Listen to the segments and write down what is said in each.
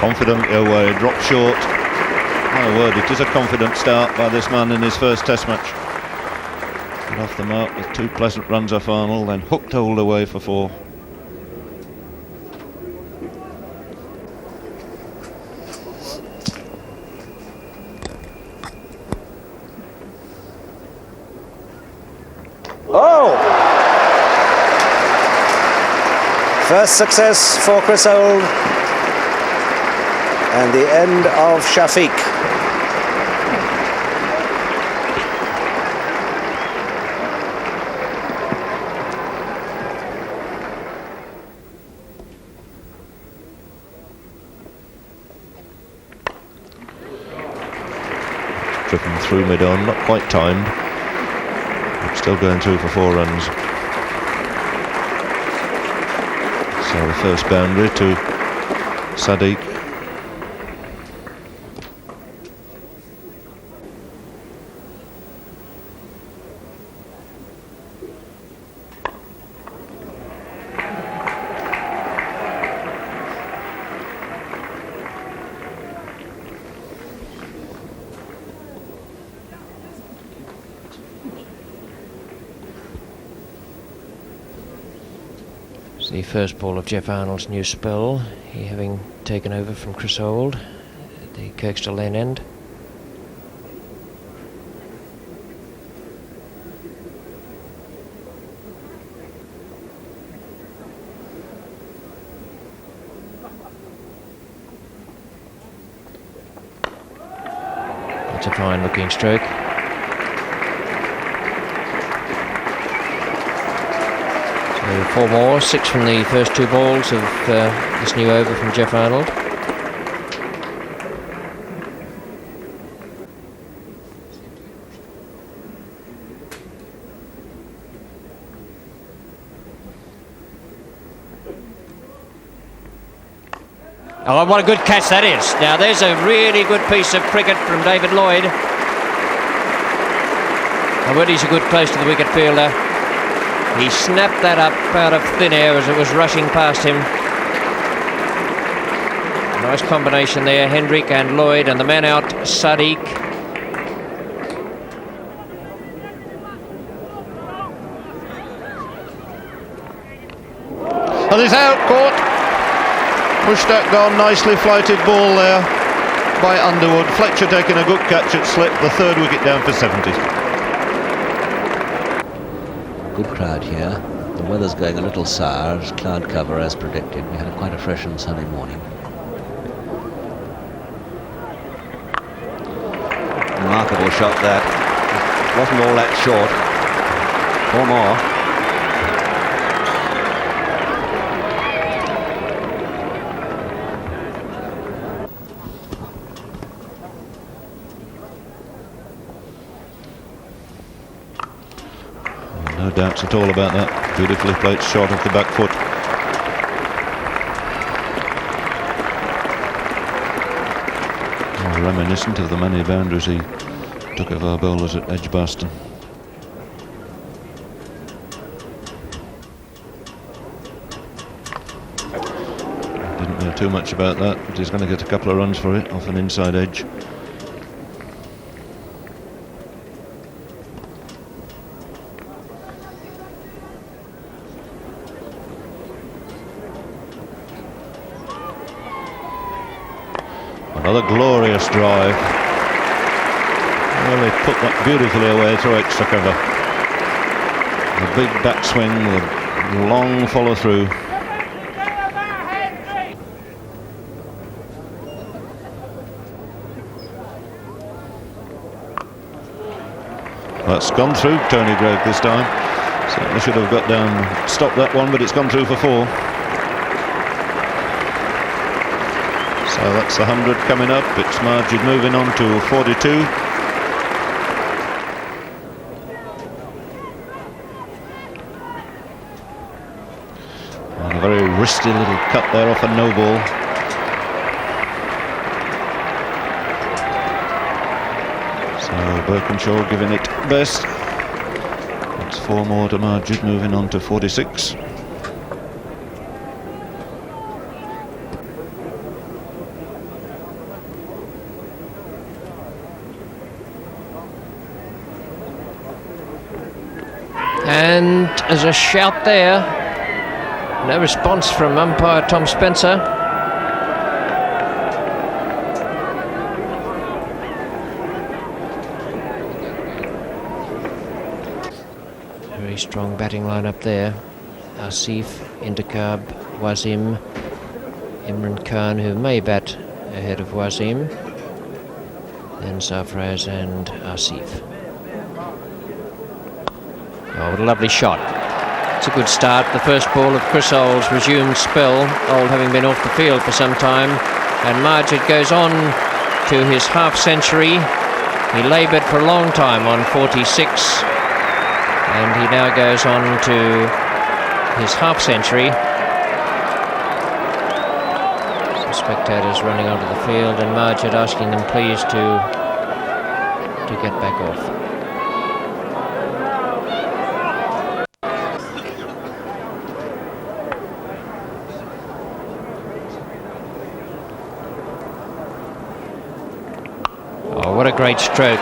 confident away, dropped short. My word, it is a confident start by this man in his first Test match. Got off the mark with 2 pleasant runs off Arnold, then hooked hold away for 4. Oh! First success for Chris Old, and the end of Shafiq. Driven through mid-on, not quite timed. Still going through for 4 runs. So the first boundary to Sadiq. The first ball of Jeff Arnold's new spell, he having taken over from Chris Old at the Kirkstall Lane end. That's a fine looking stroke. So 4 more, 6 from the first 2 balls of this new over from Jeff Arnold. Oh, what a good catch that is. Now there's a really good piece of cricket from David Lloyd. And when he's a good close to the wicket fielder, he snapped that up out of thin air as it was rushing past him. Nice combination there, Hendrick and Lloyd, and the man out, Sadiq. And he's out, caught. Pushed that gone, nicely flighted ball there by Underwood. Fletcher taking a good catch at slip, the 3rd wicket down for 70. Good crowd here. The weather's going a little sour, as cloud cover as predicted. We had quite a fresh and sunny morning. Remarkable shot that. Wasn't all that short. 4 more. No doubts at all about that. Beautifully played shot off the back foot. Oh, reminiscent of the many boundaries he took of our bowlers at Edgbaston. Didn't know too much about that, but he's going to get a couple of runs for it off an inside edge. Another glorious drive. Well, they put that beautifully away through extra cover. The big backswing, the long follow through. That's gone through Tony Gregg this time. Certainly should have got down, stopped that one, but it's gone through for 4. So that's the 100 coming up. It's Margid moving on to 42. And a very wristy little cut there off a no ball. So Birkinshaw giving it best. That's 4 more to Margid, moving on to 46. And there's a shout there. No response from umpire Tom Spencer. Very strong batting lineup there. Asif, Intakab, Wasim, Imran Khan, who may bat ahead of Wasim, then Sarfraz and Asif. Oh, what a lovely shot. It's a good start. The first ball of Chris Old's resumed spell, Old having been off the field for some time, and Majid goes on to his half-century. He laboured for a long time on 46, and he now goes on to his half-century. Some spectators running onto the field, and Majid asking them please to get back off. What a great stroke.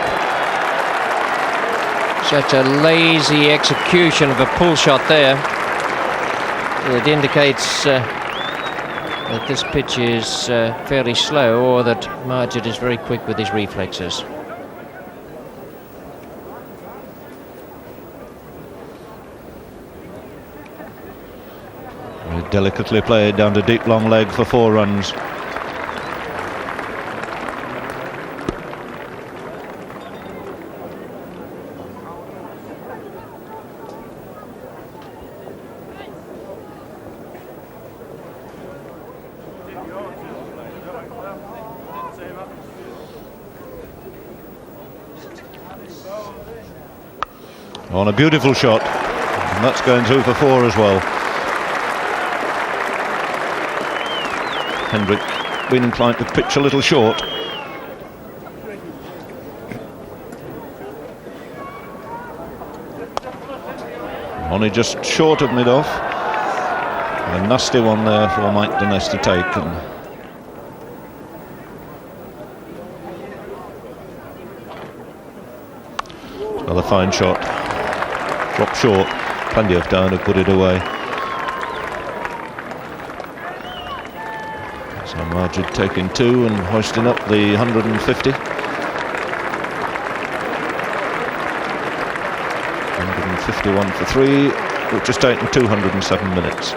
Such a lazy execution of a pull shot there. It indicates that this pitch is fairly slow, or that Majid is very quick with his reflexes. Very delicately played down to deep long leg for 4 runs. On a beautiful shot, and that's going through for 4 as well. Hendrick been inclined to pitch a little short. Only just short of mid-off. A nasty one there for Mike Dines to take. And another fine shot. Drop short, plenty of down to put it away. So Majid taking 2 and hoisting up the 150. 151 for 3, which has taken 207 minutes.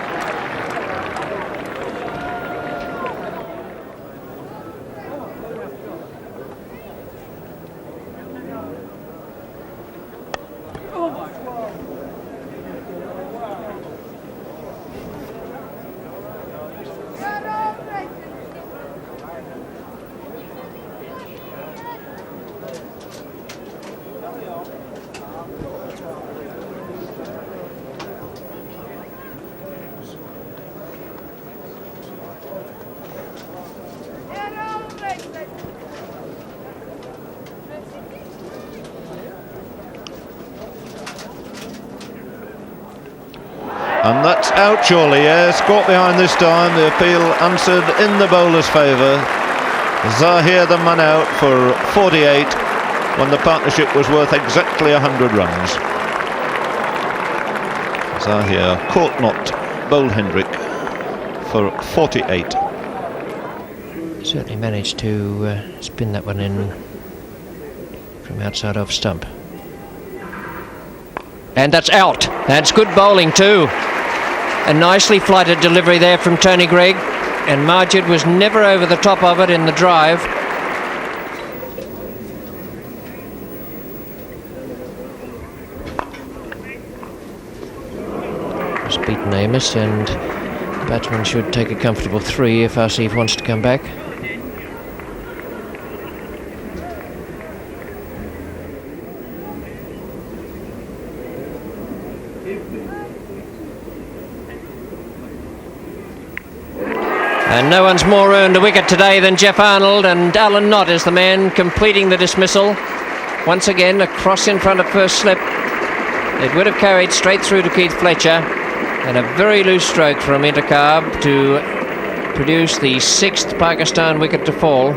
And that's out surely, yes, caught behind this time. The appeal answered in the bowler's favour. Zahir the man out for 48 when the partnership was worth exactly 100 runs. Zahir caught not, bowled Hendrick for 48. Certainly managed to spin that one in from outside off stump. And that's out. That's good bowling too. A nicely flighted delivery there from Tony Greig, and Majid was never over the top of it in the drive. Just beaten Amos, and the batsman should take a comfortable 3 if Asif wants to come back. And no one's more earned a wicket today than Jeff Arnold, and Alan Knott is the man completing the dismissal. Once again, a cross in front of first slip. It would have carried straight through to Keith Fletcher, and a very loose stroke from Intakab to produce the 6th Pakistan wicket to fall.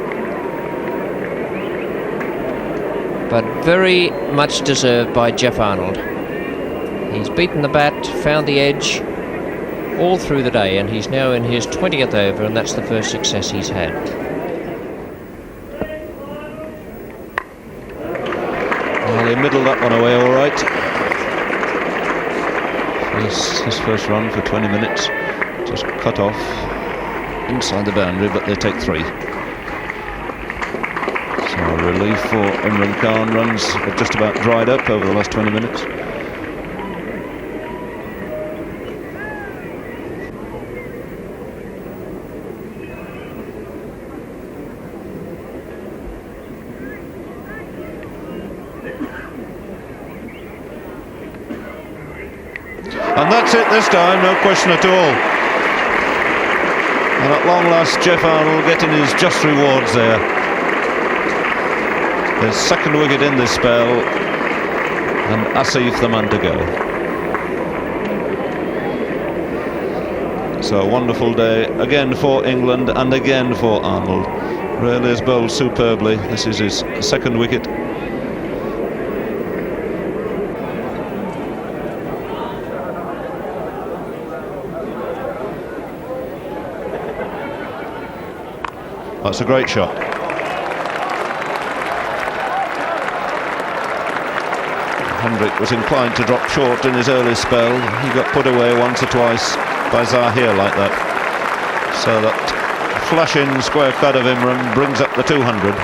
But very much deserved by Jeff Arnold. He's beaten the bat, found the edge all through the day, and he's now in his 20th over, and that's the first success he's had. Well, he middled that one away all right. His first run for 20 minutes, just cut off inside the boundary, but they take 3. So a relief for Imran Khan. Runs have just about dried up over the last 20 minutes. And that's it this time, no question at all. And at long last, Jeff Arnold getting his just rewards there. His second wicket in this spell, and Asif the man to go. So a wonderful day again for England and again for Arnold. Really has bowled superbly. This is his second wicket. That's a great shot. Hendrick was inclined to drop short in his early spell. He got put away once or twice by Zahir like that. So that flashing square cut of Imran brings up the 200.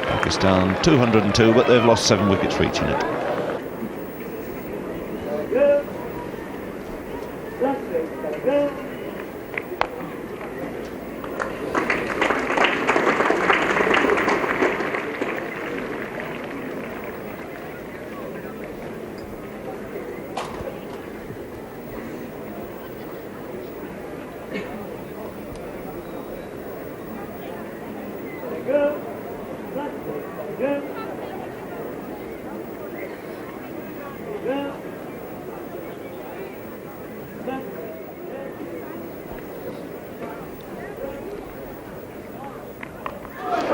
Pakistan 202, but they've lost 7 wickets for each in it.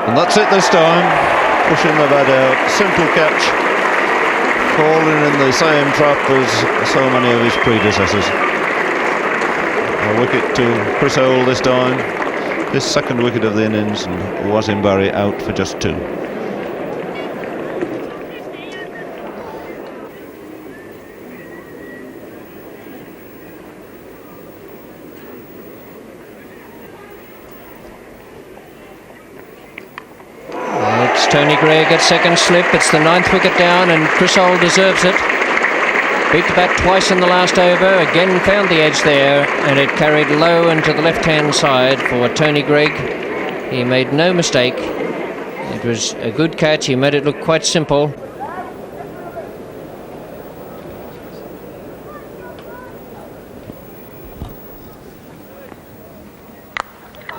And that's it this time, pushing the bat out, simple catch, falling in the same trap as so many of his predecessors. A wicket to Chris Hole this time, his second wicket of the innings, and Wasim Barry out for just 2. Tony Greig at second slip. It's the 9th wicket down, and Chris Hole deserves it. Beat the bat twice in the last over, again found the edge there, and it carried low into the left-hand side for Tony Greig. He made no mistake. It was a good catch. He made it look quite simple.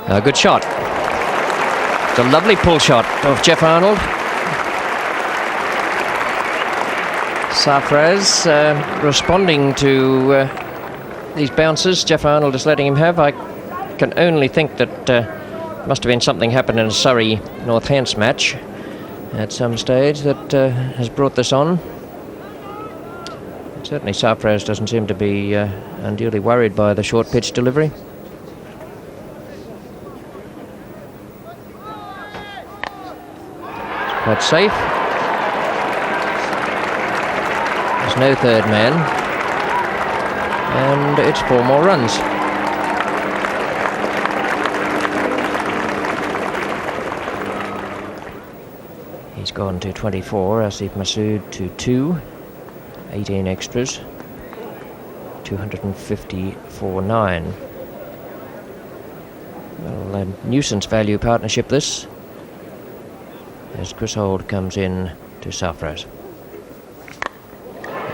A good shot. It's a lovely pull shot of Jeff Arnold. Sarfraz responding to these bounces Jeff Arnold is letting him have. I can only think that must have been something happened in a Surrey North Hants match at some stage that has brought this on. Certainly Sarfraz doesn't seem to be unduly worried by the short pitch delivery. Quite safe. There's no third man. And it's 4 more runs. He's gone to 24, Asif Masood to 2. 18 extras. 254.9. Well, a nuisance value partnership this, as Chris Holt comes in to Sarfraz.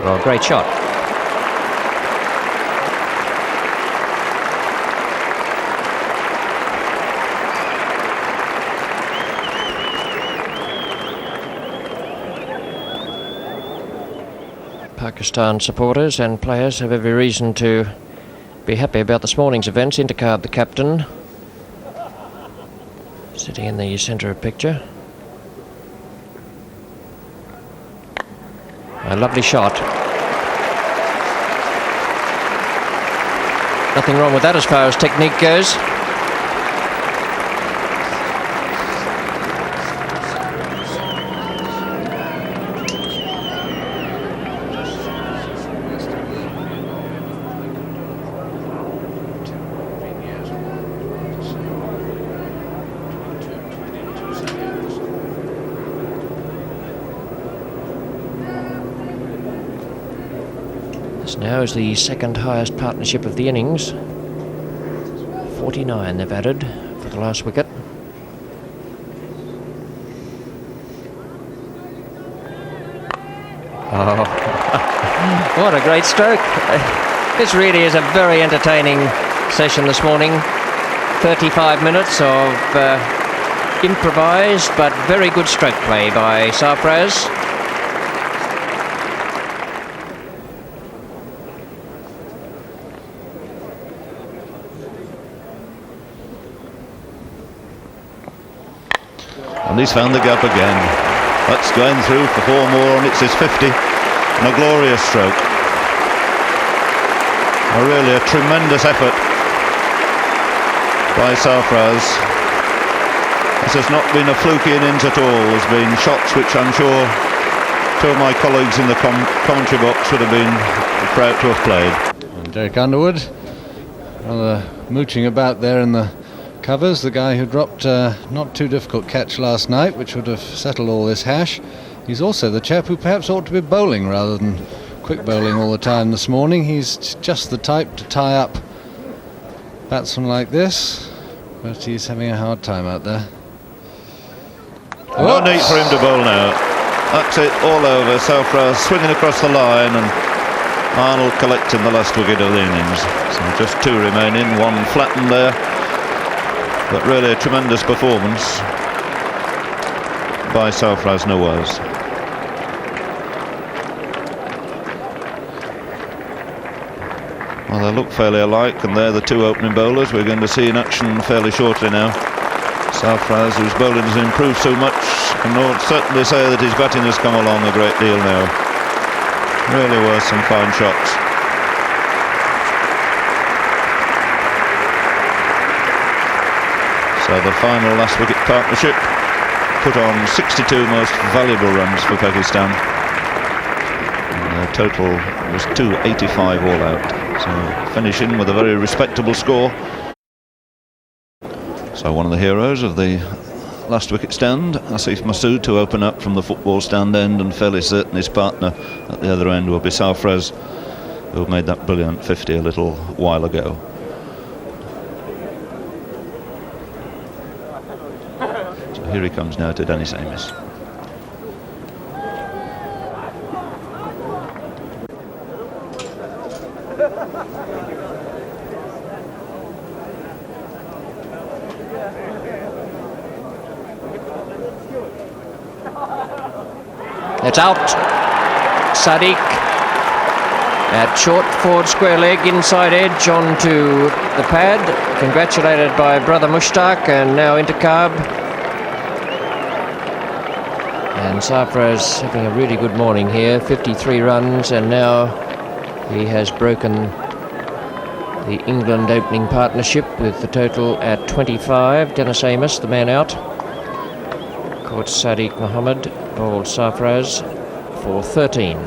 Well, great shot. Pakistan supporters and players have every reason to be happy about this morning's events. Intercard, the captain, sitting in the centre of picture. A lovely shot. Nothing wrong with that as far as technique goes. This now is the second highest partnership of the innings. 49 they've added for the last wicket. Oh, what a great stroke. This really is a very entertaining session this morning. 35 minutes of improvised but very good stroke play by Sarfraz. And he's found the gap again. That's going through for 4 more, and it's his 50. And a glorious stroke. Really a tremendous effort by Sarfraz. This has not been a fluky innings at all. There's been shots which I'm sure 2 of my colleagues in the commentary box would have been proud to have played. And Derek Underwood, rather mooching about there in the covers, the guy who dropped a not too difficult catch last night, which would have settled all this hash. He's also the chap who perhaps ought to be bowling rather than quick bowling all the time this morning. He's just the type to tie up batsmen like this, but he's having a hard time out there. No need for him to bowl now. That's it, all over. Sarfraz swinging across the line, and Arnold collecting the last wicket of the innings. So just 2 remaining, 1 flattened there. But really a tremendous performance by Sarfraz Nawaz. Well, they look fairly alike, and they're the 2 opening bowlers we're going to see in action fairly shortly now. Sarfraz, whose bowling has improved so much, can certainly say that his batting has come along a great deal now. Really were some fine shots. So the final last wicket partnership put on 62 most valuable runs for Pakistan. And the total was 285 all out. So finishing with a very respectable score. So one of the heroes of the last wicket stand, Asif Masood, to open up from the football stand end, and fairly certain his partner at the other end will be Sarfraz, who made that brilliant 50 a little while ago. Here he comes now to Dennis Amos. It's out. Sadiq at short forward square leg, inside edge onto the pad. Congratulated by brother Mushtaq, and now Intikhab. And Sarfraz having a really good morning here, 53 runs, and now he has broken the England opening partnership with the total at 25. Dennis Amos, the man out. Caught Sadiq Mohammed, bowled Sarfraz for 13.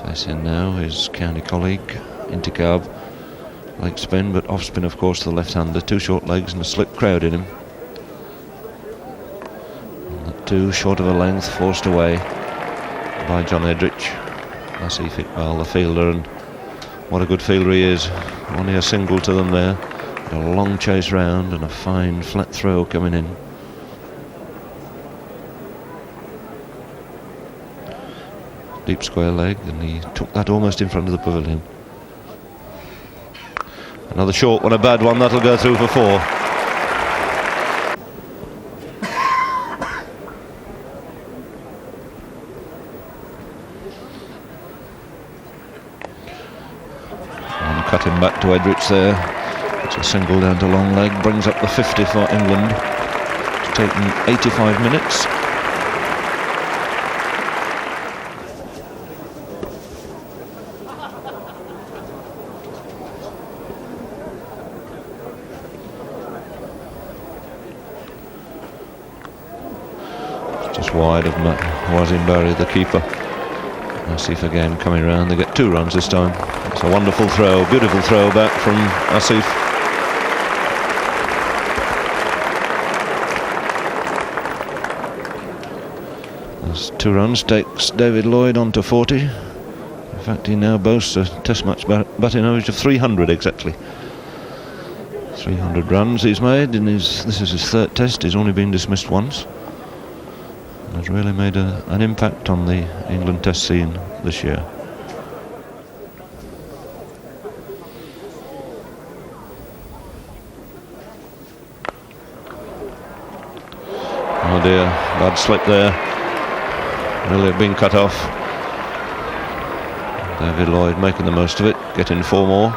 Facing now his county colleague, Intikhab. Leg spin, but off spin, of course, the left-hander. 2 short legs and a slick crowd in him. 2 short of a length, forced away by John Edrich. Asif Iqbal, the fielder, and what a good fielder he is. Only a single to them there. A long chase round and a fine flat throw coming in. Deep square leg, and he took that almost in front of the pavilion. Another short one, a bad one, that'll go through for 4. Cutting back to Edrich there. It's a single down to long leg, brings up the 50 for England. It's taken 85 minutes. Just wide of Wazim Bari, the keeper. Asif again coming around. They get 2 runs this time. It's a wonderful throw, beautiful throw back from Asif. There's 2 runs, takes David Lloyd on to 40. In fact, he now boasts a Test match batting average of 300 exactly. 300 runs he's made in this is his 3rd Test. He's only been dismissed once. Has really made an impact on the England Test scene this year. Oh dear, bad slip there. Really have been cut off. David Lloyd making the most of it, getting 4 more.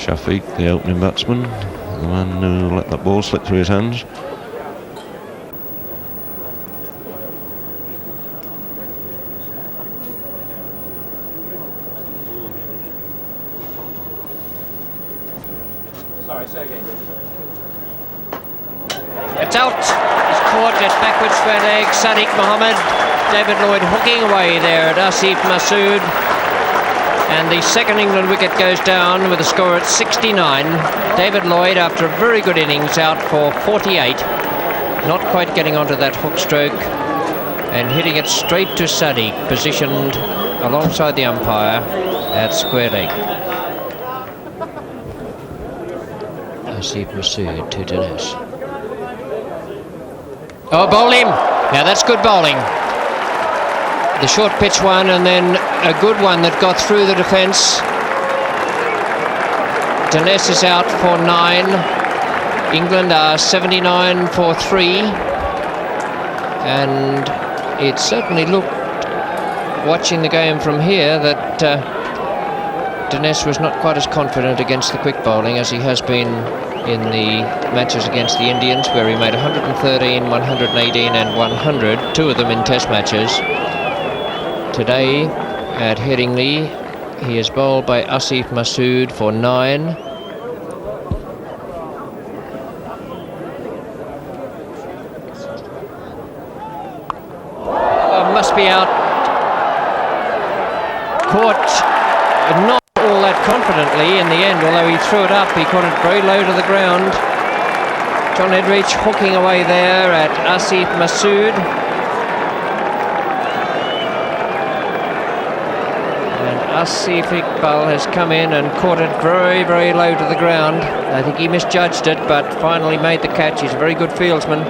Shafiq, the opening batsman, the man who let that ball slip through his hands. It's out. He's caught it backwards square leg. Sadiq Mohammed. David Lloyd hooking away there at Asif Masood. And the second England wicket goes down with a score at 69. David Lloyd, after a very good innings, out for 48. Not quite getting onto that hook stroke and hitting it straight to Sadiq, positioned alongside the umpire at square leg. Asif Masood to Dinesh. Oh, bowl him! Now that's good bowling. The short pitch one, and then a good one that got through the defence. Dinesh is out for 9. England are 79 for 3. And it certainly looked, watching the game from here, that Dinesh was not quite as confident against the quick bowling as he has been in the matches against the Indians, where he made 113, 118 and 100, 2 of them in Test matches. Today at Headingley, he is bowled by Asif Masood for 9. Must be out. Caught not all that confidently in the end, although he threw it up. He caught it very low to the ground. John Edridge hooking away there at Asif Masood. Asif Iqbal has come in and caught it very, very low to the ground. I think he misjudged it, but finally made the catch. He's a very good fieldsman.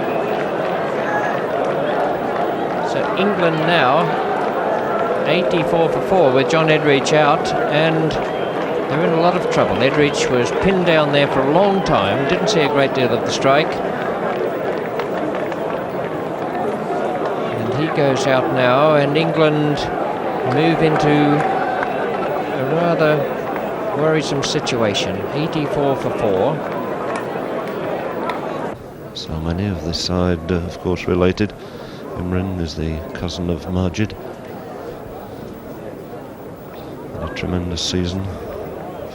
So England now 84 for 4 with John Edridge out, and they're in a lot of trouble. Edridge was pinned down there for a long time, didn't see a great deal of the strike. And he goes out now, and England move into a rather worrisome situation. 84 for 4. So many of this side, of course, related. Imran is the cousin of Majid. A tremendous season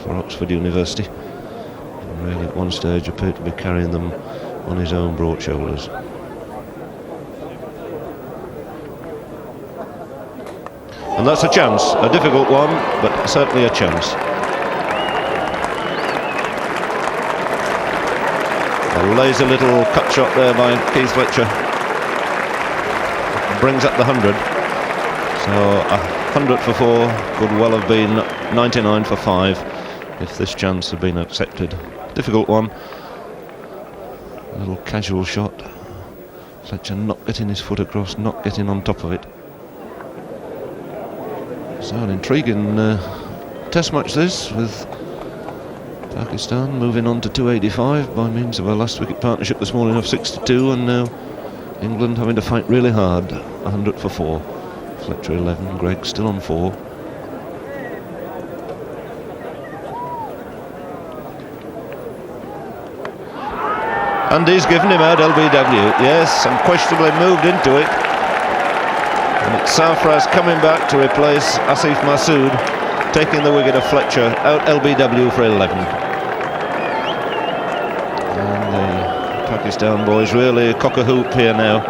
for Oxford University. And really, at one stage, appeared to be carrying them on his own broad shoulders. And that's a chance, a difficult one, but certainly a chance. A lazy little cut shot there by Keith Fletcher. Brings up the 100. So 100 for 4 could well have been 99 for 5 if this chance had been accepted. Difficult one. A little casual shot. Fletcher not getting his foot across, not getting on top of it. So an intriguing Test match this, with Pakistan moving on to 285 by means of a last wicket partnership this morning of 62, and now England having to fight really hard. 100 for 4. Fletcher 11, Gregg still on 4. And he's given him out LBW, yes, unquestionably moved into it. And it's Sarfraz coming back to replace Asif Masood, taking the wicket of Fletcher, out LBW for 11. Pakistan boys really cock a hoop here now.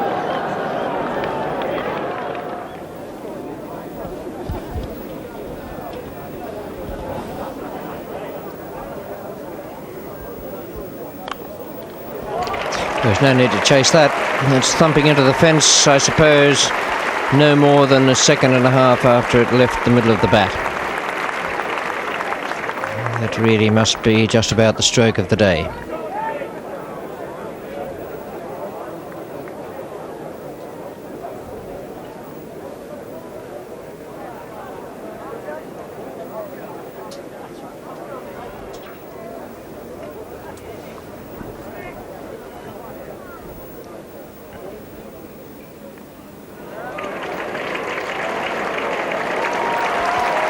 There's no need to chase that. It's thumping into the fence, I suppose, no more than a second and a half after it left the middle of the bat. That really must be just about the stroke of the day.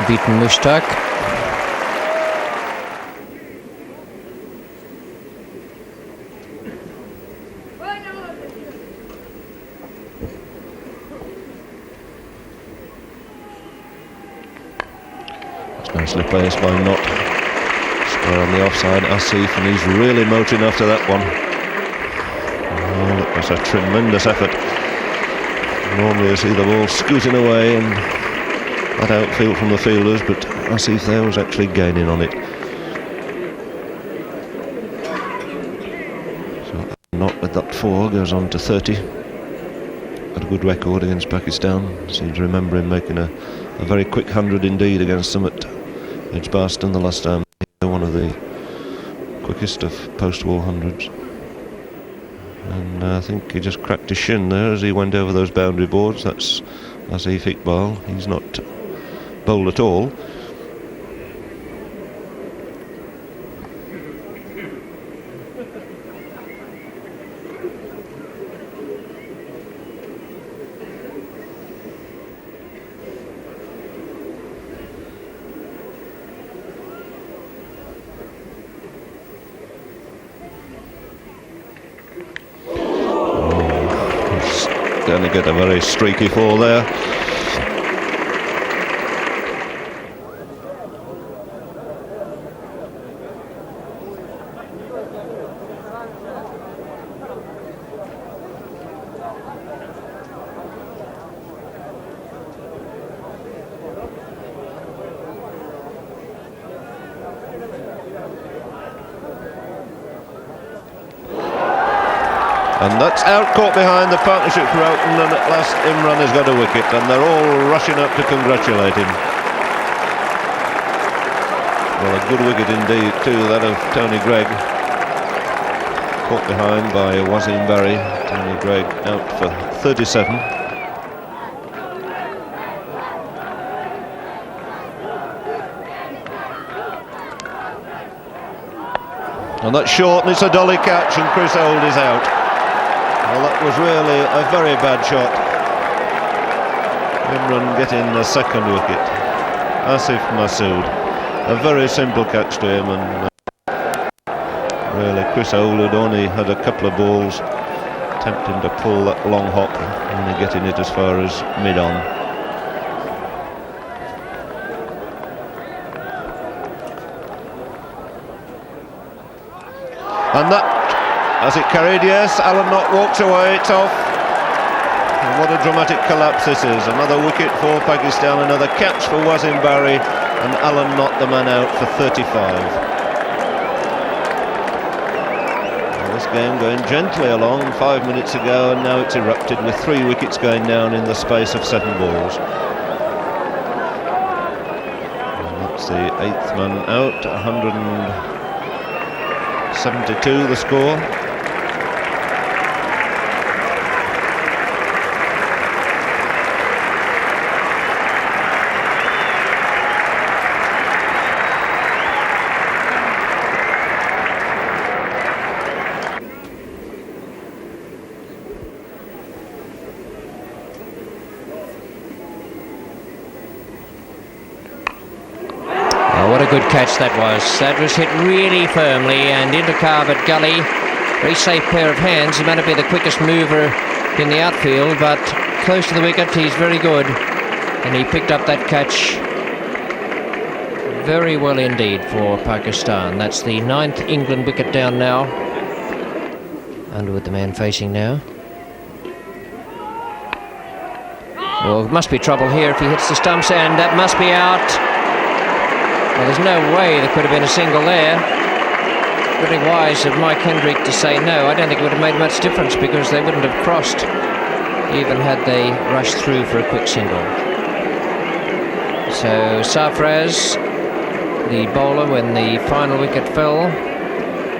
Beaten Mushtaq. That's nicely placed by Knott. Square on the offside, Asif, and he's really motoring after that one. Oh, that was a tremendous effort. Normally you see the ball scooting away and that outfield from the fielders, but Asif there was actually gaining on it. So Knott with that 4 goes on to 30. Had a good record against Pakistan. Seem to remember him making a very quick 100 indeed against them at Edgbaston the last time. One of the quickest of post-war hundreds. And I think he just cracked his shin there as he went over those boundary boards. That's Asif Iqbal. He's not bowled at all. Going to get a very streaky fall there. And that's out, caught behind. The partnership for Oughton, and at last Imran has got a wicket, and they're all rushing up to congratulate him. Well, a good wicket indeed too, that of Tony Gregg. Caught behind by Wasim Barry. Tony Gregg out for 37. And that's short, and it's a dolly catch, and Chris Old is out. Well, that was really a very bad shot. Imran getting the second wicket. Asif Masood. A very simple catch to him, and really Chris Old had only had a couple of balls attempting to pull that long hop, only getting it as far as mid-on. And that, as it carried, yes, Alan Knott walks away, it's off. And what a dramatic collapse this is. Another wicket for Pakistan, another catch for Wasim Barry, and Alan Knott the man out for 35. Well, this game going gently along 5 minutes ago, and now it's erupted with 3 wickets going down in the space of 7 balls. And that's the 8th man out, 172 the score. What a good catch that was. That was hit really firmly and into Carvert Gully. Very safe pair of hands. He might not be the quickest mover in the outfield, but close to the wicket, he's very good. And he picked up that catch very well indeed for Pakistan. That's the 9th England wicket down now. Underwood, the man facing now. Well, it must be trouble here if he hits the stumps, and that must be out. Well, there's no way there could have been a single there. Very wise of Mike Hendrick to say no. I don't think it would have made much difference because they wouldn't have crossed even had they rushed through for a quick single. So Sarfraz, the bowler when the final wicket fell,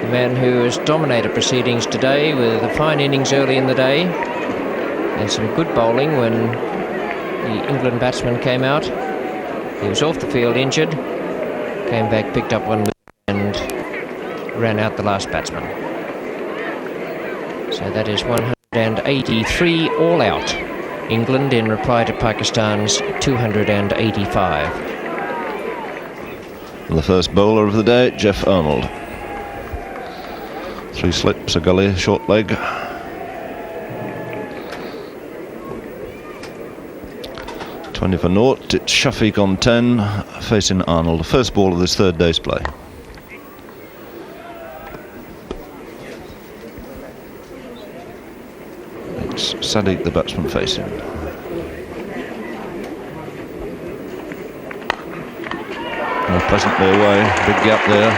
the man who has dominated proceedings today with a fine innings early in the day and some good bowling when the England batsman came out. He was off the field injured, came back, picked up one and ran out the last batsman. So that is 183 all out. England in reply to Pakistan's 285. The first bowler of the day, Jeff Arnold. 3 slips, a gully, short leg. $20 for naught. It's Shafiq on 10, facing Arnold. First ball of this third day's play. It's Sadiq, the batsman, facing. Pleasantly away, big gap there.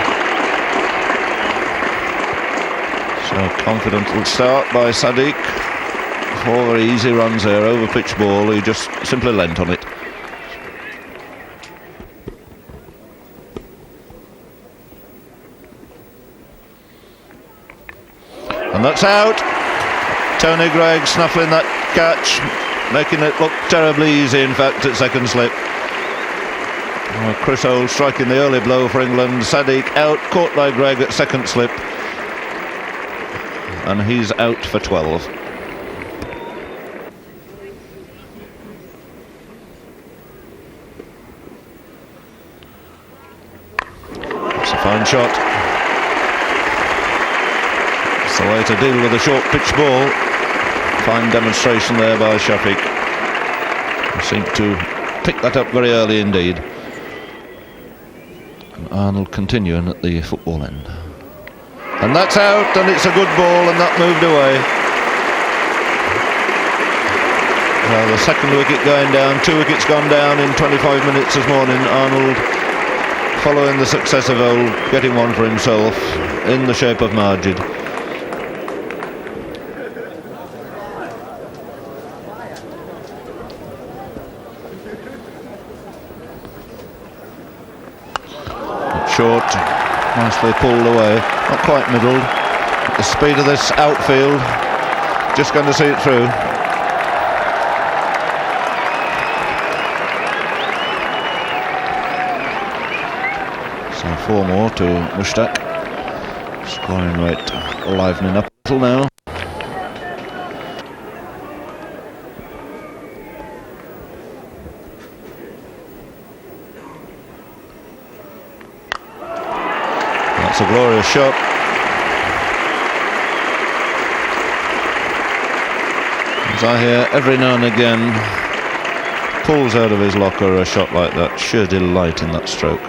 So confident will start by Sadiq. 4 very easy runs there, over pitch ball, he just simply leant on it. And that's out. Tony Greig snuffling that catch, making it look terribly easy in fact at second slip. Chris Holt striking the early blow for England. Sadiq out, caught by Greig at second slip, and he's out for 12. It's a fine shot. It's the way to deal with a short pitch ball. Fine demonstration there by Shafiq. He seemed to pick that up very early indeed. Arnold continuing at the football end. And that's out, and it's a good ball, and that moved away. Well, the second wicket going down, 2 wickets gone down in 25 minutes this morning. Arnold, following the success of Old, getting one for himself in the shape of Majid. Short, nicely pulled away, not quite middled. The speed of this outfield, just going to see it through. So 4 more to Mushtaq. Scoring rate livening up a little now. That's a glorious shot. Zahir every now and again pulls out of his locker a shot like that. Sheer delight in that stroke.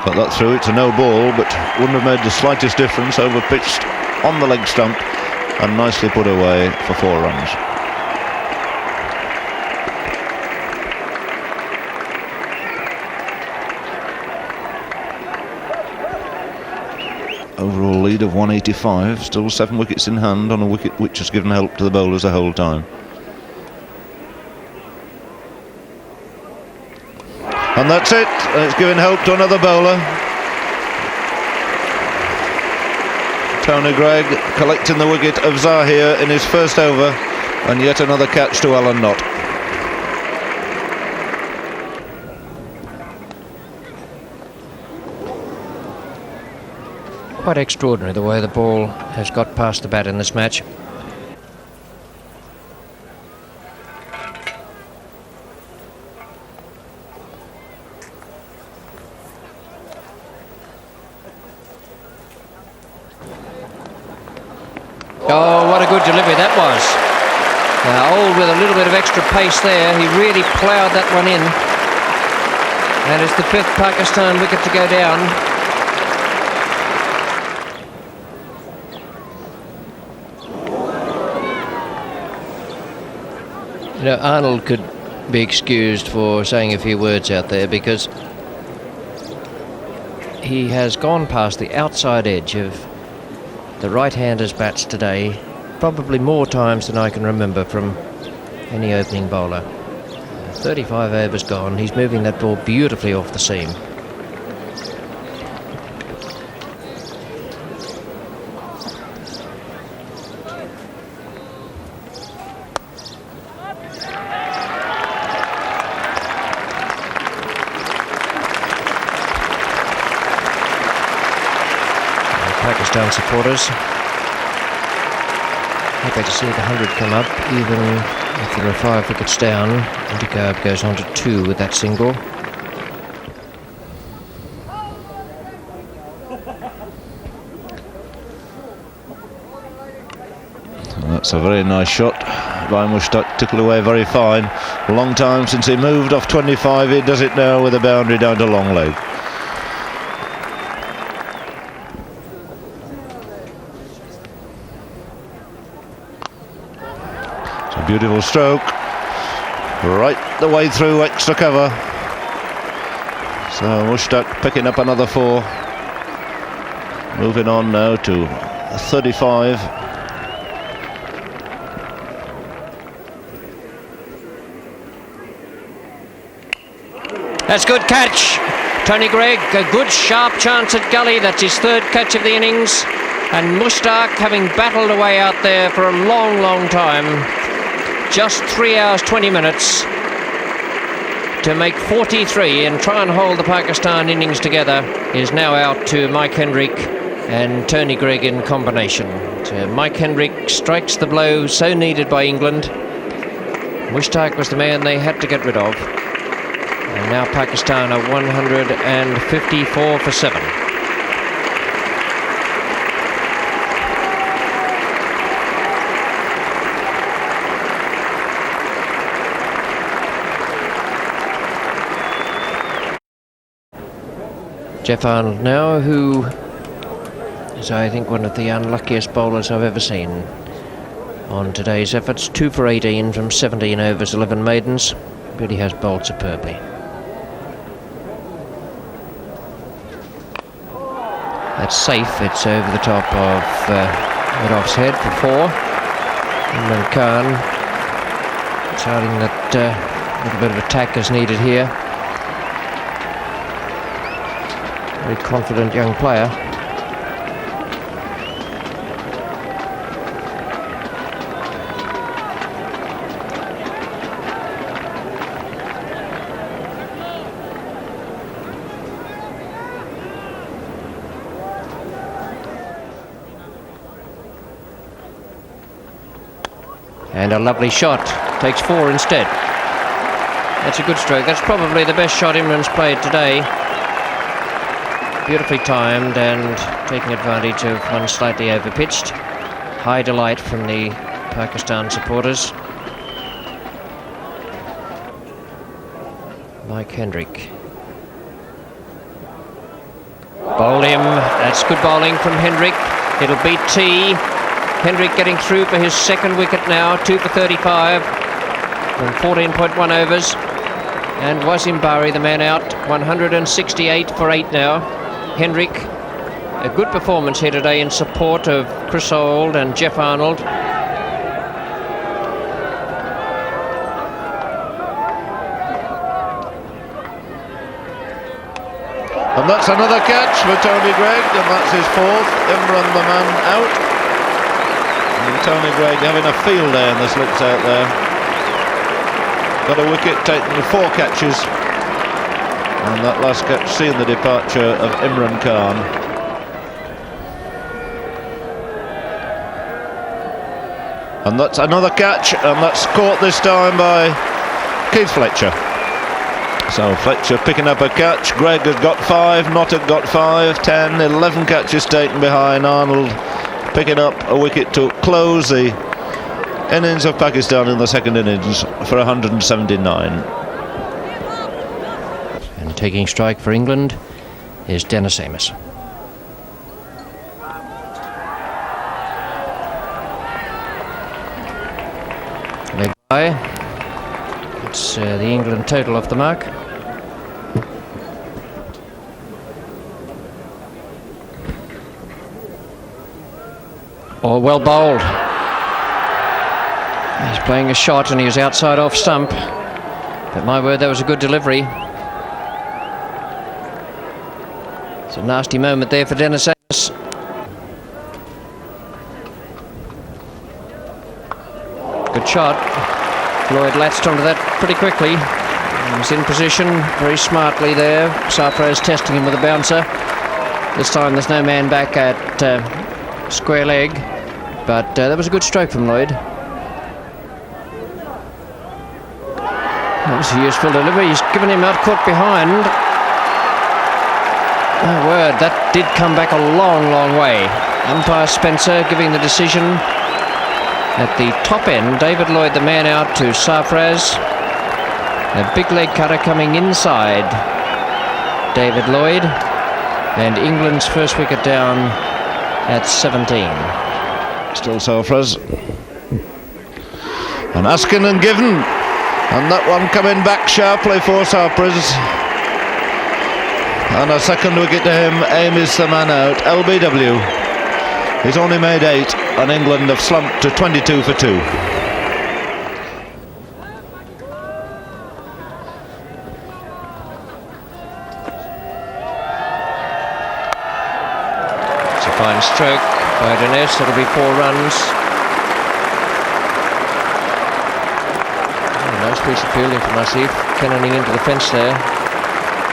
Got that through, it's a no ball, but wouldn't have made the slightest difference. Over pitched on the leg stump and nicely put away for 4 runs. Overall lead of 185, still 7 wickets in hand on a wicket which has given help to the bowlers the whole time. And that's it, and it's giving help to another bowler. Tony Greig collecting the wicket of Zahir in his first over, and yet another catch to Alan Knott. Quite extraordinary the way the ball has got past the bat in this match. good delivery that was. Old with a little bit of extra pace there. He really ploughed that one in. And it's the 5th Pakistan wicket to go down. You know, Arnold could be excused for saying a few words out there, because he has gone past the outside edge of the right-handers' bats today, probably more times than I can remember from any opening bowler. 35 overs gone. He's moving that ball beautifully off the seam. Pakistan supporters happy to see the 100 come up, even if there are 5 wickets down. Indicab goes on to 2 with that single. That's a very nice shot by Mushtaq, took it away very fine. Long time since he moved off 25. He does it now with a boundary down to long leg. It's a beautiful stroke, right the way through extra cover. So Mushtaq picking up another 4. Moving on now to 35. That's good catch. Tony Greig, a good sharp chance at gully. That's his 3rd catch of the innings. And Mushtaq, having battled away out there for a long, long time, just 3 hours 20 minutes to make 43 and try and hold the Pakistan innings together, is now out to Mike Hendrick and Tony Greig in combination. So Mike Hendrick strikes the blow so needed by England. Mushtaq was the man they had to get rid of. And now Pakistan are 154 for 7. Jeff Arnold now, who is, I think, one of the unluckiest bowlers I've ever seen on today's efforts. 2 for 18 from 17 overs, 11 maidens. Really has bowled superbly. That's safe. It's over the top of Medoff's head for 4. Imran Khan deciding that a little bit of attack is needed here. Very confident young player. And a lovely shot. Takes 4 instead. That's a good stroke. That's probably the best shot Imran's played today. Beautifully timed and taking advantage of one slightly overpitched. High delight from the Pakistan supporters. Mike Hendrick. Bowled him. That's good bowling from Hendrick. It'll beat T. Hendrick getting through for his 2nd wicket now. 2 for 35 from 14.1 overs. And Wasim Bari, the man out, 168 for 8 now. Hendrick, a good performance here today in support of Chris Old and Jeff Arnold. And that's another catch for Tony Greig, and that's his 4th. Imran the man out. And Tony Greig having a field day in the slips out there. Got a wicket, taking 4 catches. And that last catch seeing the departure of Imran Khan. And that's another catch, and that's caught this time by Keith Fletcher. So Fletcher picking up a catch. Greig has got 5, Nottock got 5, 10, 11 catches taken behind. Arnold picking up a wicket to close the innings of Pakistan in the second innings for 179. And taking strike for England is Dennis Amos. Leg by. It's the England total off the mark. Oh, well bowled. He's playing a shot and he was outside off stump. But my word, that was a good delivery. It's a nasty moment there for Dennis Amos. Good shot. Lloyd latched onto that pretty quickly. He's in position very smartly there. Sarfraz testing him with a bouncer. This time there's no man back at square leg. But that was a good stroke from Lloyd. That was a useful delivery. He's given him out caught behind. My word, that did come back a long, long way. Umpire Spencer giving the decision. At the top end, David Lloyd the man out to Sarfraz. A big leg cutter coming inside David Lloyd. And England's first wicket down at 17. Still Sarfraz. And asking and given. And that one coming back sharply for Sarfraz. And a second wicket to him. Amos the man out. LBW. He's only made 8 and England have slumped to 22 for 2. It's a fine stroke by Dinesh. That'll be 4 runs. Oh, nice piece of fielding from Asif. Cannoning into the fence there.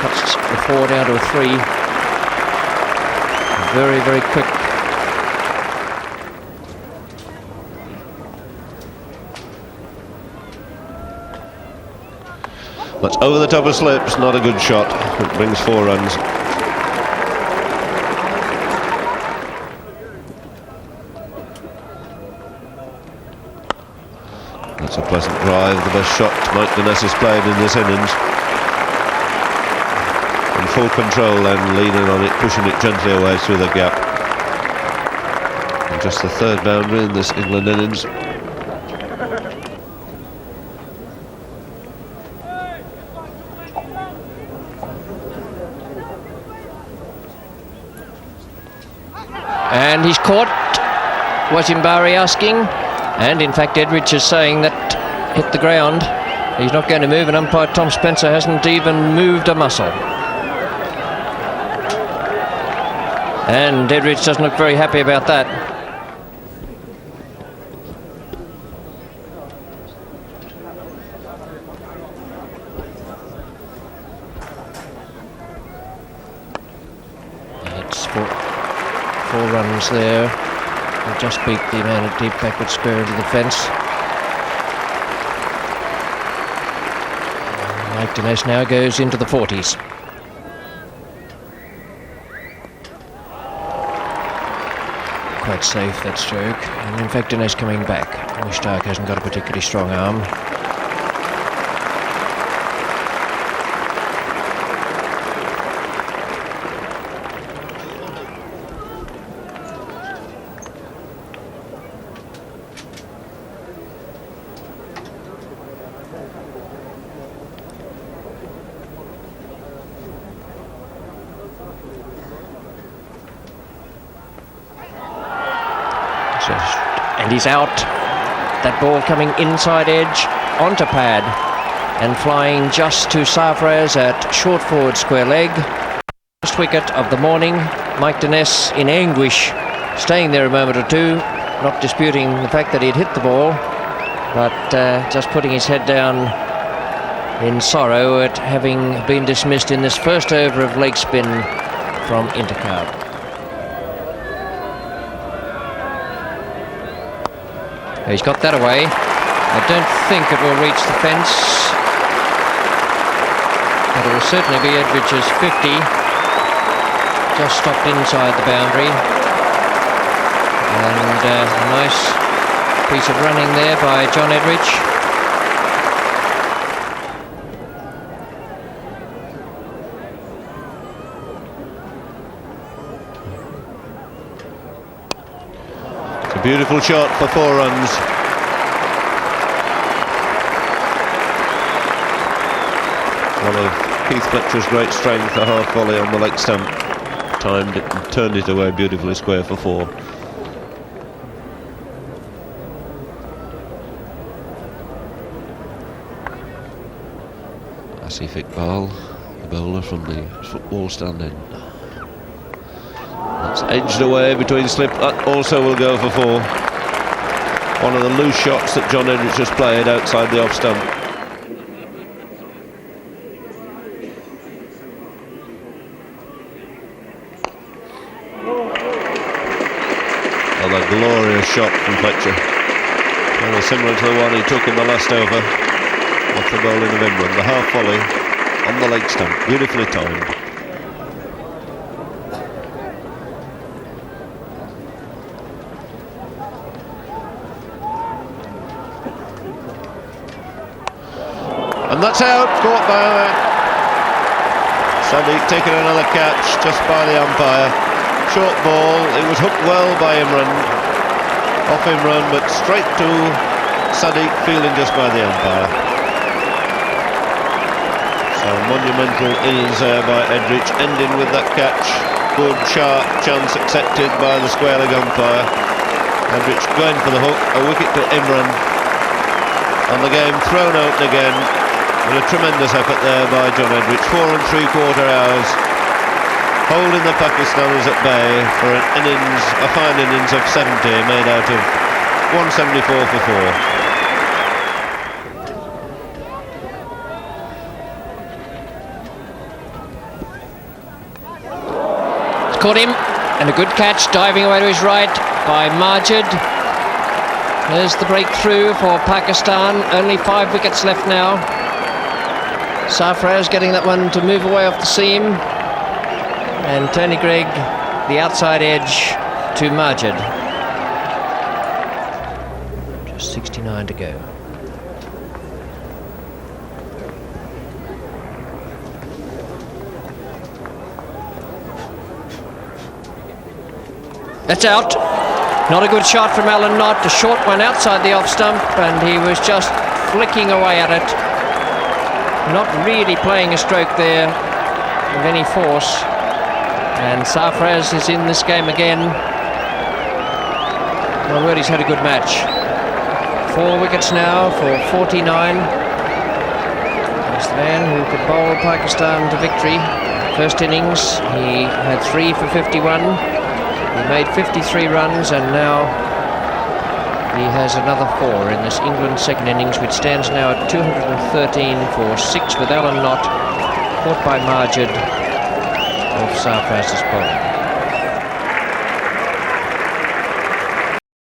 Cuts the 4 down to a 3. Very, very quick. That's over the top of slips, not a good shot. It brings 4 runs. That's a pleasant drive, the best shot Mike Dinesh has played in this innings. In full control and leaning on it, pushing it gently away through the gap. And just the 3rd boundary in this England innings. And he's caught. Was Mbari asking? And in fact Edridge is saying that hit the ground. He's not going to move, and umpire Tom Spencer hasn't even moved a muscle. And Edridge doesn't look very happy about that. It's 4 runs there. They'll just beat the man at deep backward square into the fence. Mike Dinesh now goes into the 40s. Quite safe, that stroke. And in fact Dinesh coming back. Mushtaq hasn't got a particularly strong arm. And he's out. That ball coming inside edge onto pad and flying just to Sarfraz at short forward square leg. First wicket of the morning. Mike Dinesh in anguish, staying there a moment or two, not disputing the fact that he'd hit the ball, but just putting his head down in sorrow at having been dismissed in this first over of leg spin from Intercard. He's got that away. I don't think it will reach the fence, but it will certainly be Edridge's 50. Just stopped inside the boundary. And a nice piece of running there by John Edridge. It's a beautiful shot for 4 runs. One of Keith Fletcher's great strength, a half volley on the leg stump. Timed it and turned it away beautifully square for 4. Asif Iqbal, the bowler from the football stand end. That's edged away between slip. That also will go for 4. One of the loose shots that John Edridge just played outside the off stump. Another glorious shot from Fletcher. Very similar to the one he took in the last over off the bowling of Imran. The half volley on the leg stump, beautifully timed. And that's out, caught by Sadiq, taking another catch just by the umpire. Short ball, it was hooked well by Imran, off Imran, but straight to Sadiq, fielding just by the umpire. So monumental innings there by Edridge, ending with that catch. Good sharp chance accepted by the square leg umpire. Edridge going for the hook, a wicket to Imran, and the game thrown out again. With a tremendous effort there by John Edridge. 4 3/4 hours, holding the Pakistanis at bay for an innings, a fine innings of 70 made out of 174 for 4. Caught him, and a good catch, diving away to his right by Majid. There's the breakthrough for Pakistan. Only 5 wickets left now. Sarfraz getting that one to move away off the seam, and Tony Greig the outside edge to Majid. Just 69 to go. That's out. Not a good shot from Alan Knott. A short one outside the off stump, and he was just flicking away at it. Not really playing a stroke there with any force. And Sarfraz is in this game again. My word, he's had a good match. 4 wickets now for 49. He's the man who could bowl Pakistan to victory. First innings, he had 3 for 51. He made 53 runs, and now he has another 4 in this England second innings, which stands now at 213 for 6 with Alan Knott, caught by Majid of Sarfraz's bowling.